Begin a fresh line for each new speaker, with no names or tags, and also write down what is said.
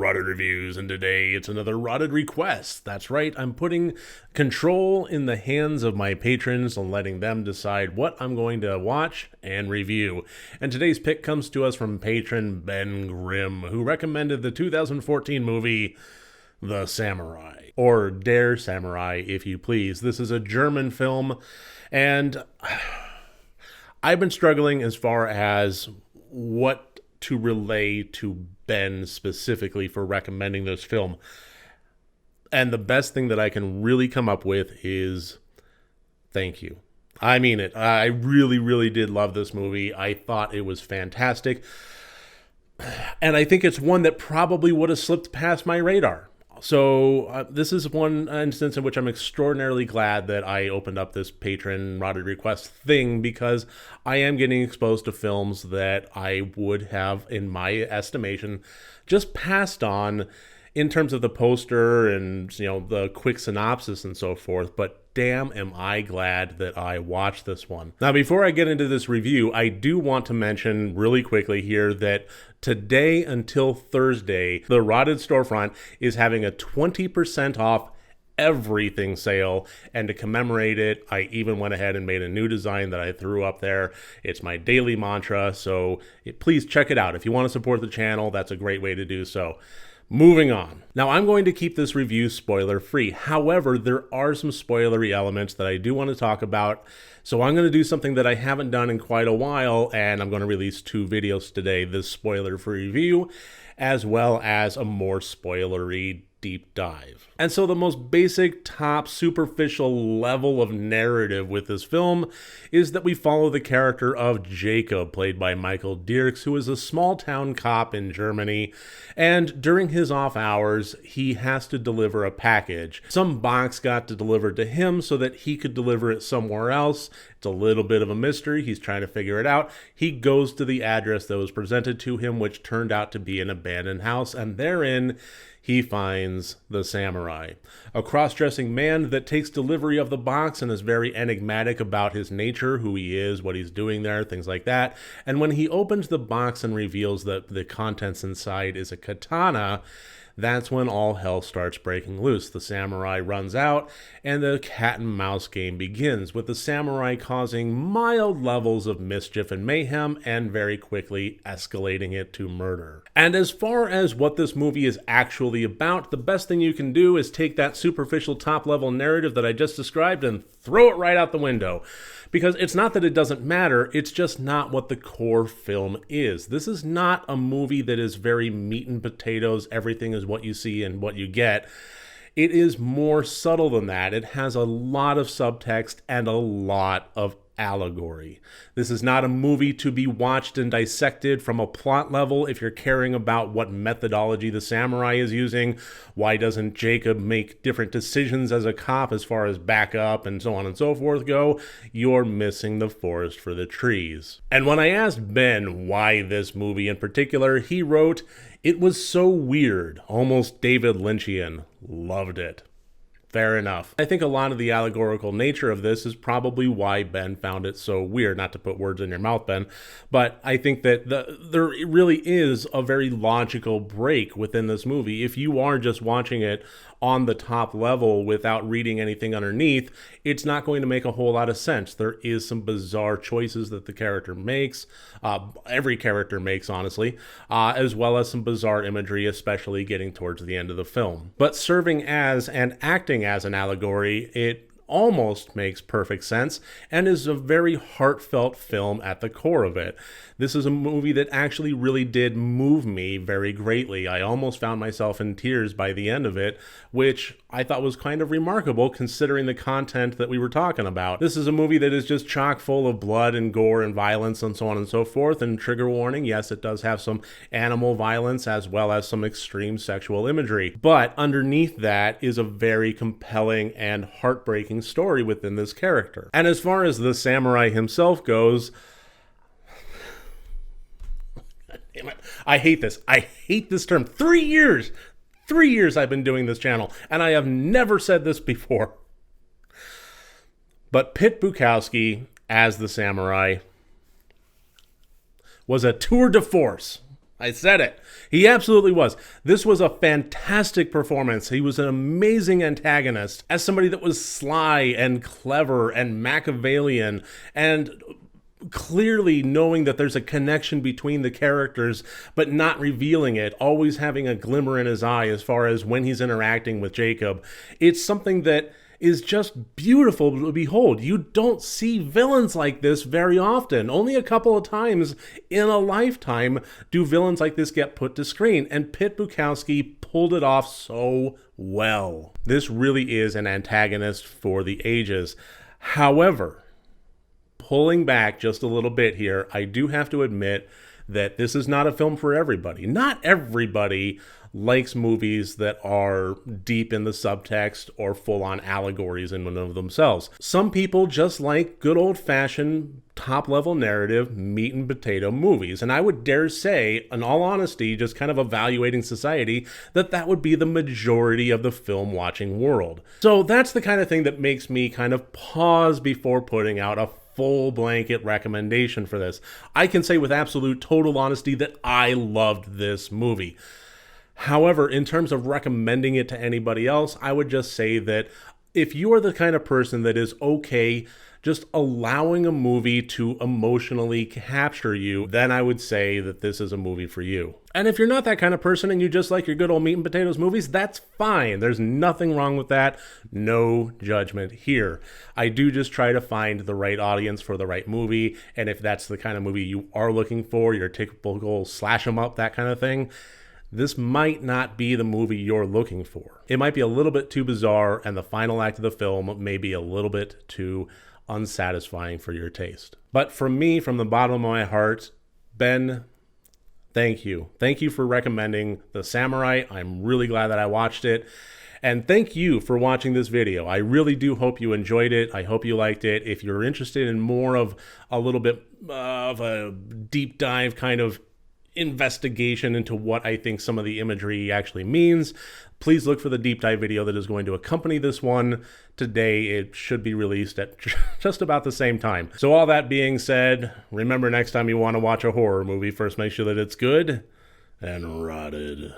Rotted Reviews, and today it's another Rotted Request. That's right, I'm putting control in the hands of my patrons and letting them decide what I'm going to watch and review. And today's pick comes to us from patron Ben Grimm, who recommended the 2014 movie The Samurai, or Der Samurai, if you please. This is a German film, and I've been struggling as far as what to relay to Ben specifically for recommending this film. And the best thing that I can really come up with is thank you. I mean it. I really, really did love this movie. I thought it was fantastic. And I think it's one that probably would have slipped past my radar. So this is one instance in which I'm extraordinarily glad that I opened up this patron Rotted Request thing, because I am getting exposed to films that I would have, in my estimation, just passed on in terms of the poster and, you know, the quick synopsis and so forth. But damn, am I glad that I watched this one. Now, before I get into this review, I do want to mention really quickly here that today until Thursday, the Rotted storefront is having a 20% off everything sale, and to commemorate it, I even went ahead and made a new design that I threw up there. It's my daily mantra, so please check it out. If you want to support the channel, that's a great way to do so. Moving on. Now, I'm going to keep this review spoiler-free. However, there are some spoilery elements that I do want to talk about, so I'm going to do something that I haven't done in quite a while, and I'm going to release 2 videos today, this spoiler-free review, as well as a more spoilery deep dive. And so the most basic, top, superficial level of narrative with this film is that we follow the character of Jacob, played by Michael Dierks, who is a small-town cop in Germany, and during his off hours, he has to deliver a package. Some box got delivered to him so that he could deliver it somewhere else. It's a little bit of a mystery. He's trying to figure it out. He goes to the address that was presented to him, which turned out to be an abandoned house, and therein he finds the samurai, a cross-dressing man that takes delivery of the box and is very enigmatic about his nature, who he is, what he's doing there, things like that. And when he opens the box and reveals that the contents inside is a katana, that's when all hell starts breaking loose. The samurai runs out, and the cat and mouse game begins, with the samurai causing mild levels of mischief and mayhem, and very quickly escalating it to murder. And as far as what this movie is actually about, the best thing you can do is take that superficial top-level narrative that I just described and throw it right out the window. Because it's not that it doesn't matter, it's just not what the core film is. This is not a movie that is very meat and potatoes, everything is what you see and what you get. It is more subtle than that. It has a lot of subtext and a lot of allegory. This is not a movie to be watched and dissected from a plot level. If you're caring about what methodology the samurai is using, why doesn't Jacob make different decisions as a cop as far as backup and so on and so forth go, you're missing the forest for the trees. And when I asked Ben why this movie in particular, he wrote, "It was so weird, almost David Lynchian. Loved it." Fair enough. I think a lot of the allegorical nature of this is probably why Ben found it so weird. Not to put words in your mouth, Ben, but I think that there really is a very logical break within this movie. If you are just watching it on the top level without reading anything underneath, it's not going to make a whole lot of sense. There is some bizarre choices that the character makes, every character makes, honestly, as well as some bizarre imagery, especially getting towards the end of the film. But serving as and acting as an allegory, it almost makes perfect sense and is a very heartfelt film at the core of it. This is a movie that actually really did move me very greatly. I almost found myself in tears by the end of it, which I thought was kind of remarkable considering the content that we were talking about. This is a movie that is just chock full of blood and gore and violence and so on and so forth, and trigger warning, yes, it does have some animal violence as well as some extreme sexual imagery. But underneath that is a very compelling and heartbreaking story within this character. And as far as the samurai himself goes, damn it, I hate this. I hate this term. 3 years I've been doing this channel, and I have never said this before. But 𝗘𝗾𝘂𝗶𝗽𝗺𝗺 as the samurai was a tour de force. I said it. He absolutely was. This was a fantastic performance. He was an amazing antagonist as somebody that was sly and clever and Machiavellian and clearly knowing that there's a connection between the characters, but not revealing it, always having a glimmer in his eye as far as when he's interacting with Jacob. It's something that is just beautiful to behold. You don't see villains like this very often. Only a couple of times in a lifetime do villains like this get put to screen, and 𝗘𝗾𝗂𝗶𝗽𝗺 pulled it off so well. This really is an antagonist for the ages. However, pulling back just a little bit here, I do have to admit that this is not a film for everybody. Not everybody likes movies that are deep in the subtext or full-on allegories in and of themselves. Some people just like good old-fashioned top-level narrative meat and potato movies, and I would dare say, in all honesty, just kind of evaluating society, that would be the majority of the film-watching world. So that's the kind of thing that makes me kind of pause before putting out a full blanket recommendation for this. I can say with absolute total honesty that I loved this movie. However, in terms of recommending it to anybody else, I would just say that if you are the kind of person that is okay just allowing a movie to emotionally capture you, then I would say that this is a movie for you. And if you're not that kind of person and you just like your good old meat and potatoes movies, that's fine. There's nothing wrong with that. No judgment here. I do just try to find the right audience for the right movie, and if that's the kind of movie you are looking for, your typical slash 'em up, that kind of thing, this might not be the movie you're looking for. It might be a little bit too bizarre, and the final act of the film may be a little bit too unsatisfying for your taste. But from me, from the bottom of my heart, Ben, thank you. Thank you for recommending The Samurai. I'm really glad that I watched it. And thank you for watching this video. I really do hope you enjoyed it. I hope you liked it. If you're interested in more of a little bit of a deep dive kind of investigation into what I think some of the imagery actually means, please look for the deep dive video that is going to accompany this one today. It should be released at just about the same time. So all that being said, remember next time you want to watch a horror movie, first make sure that it's good and rotted.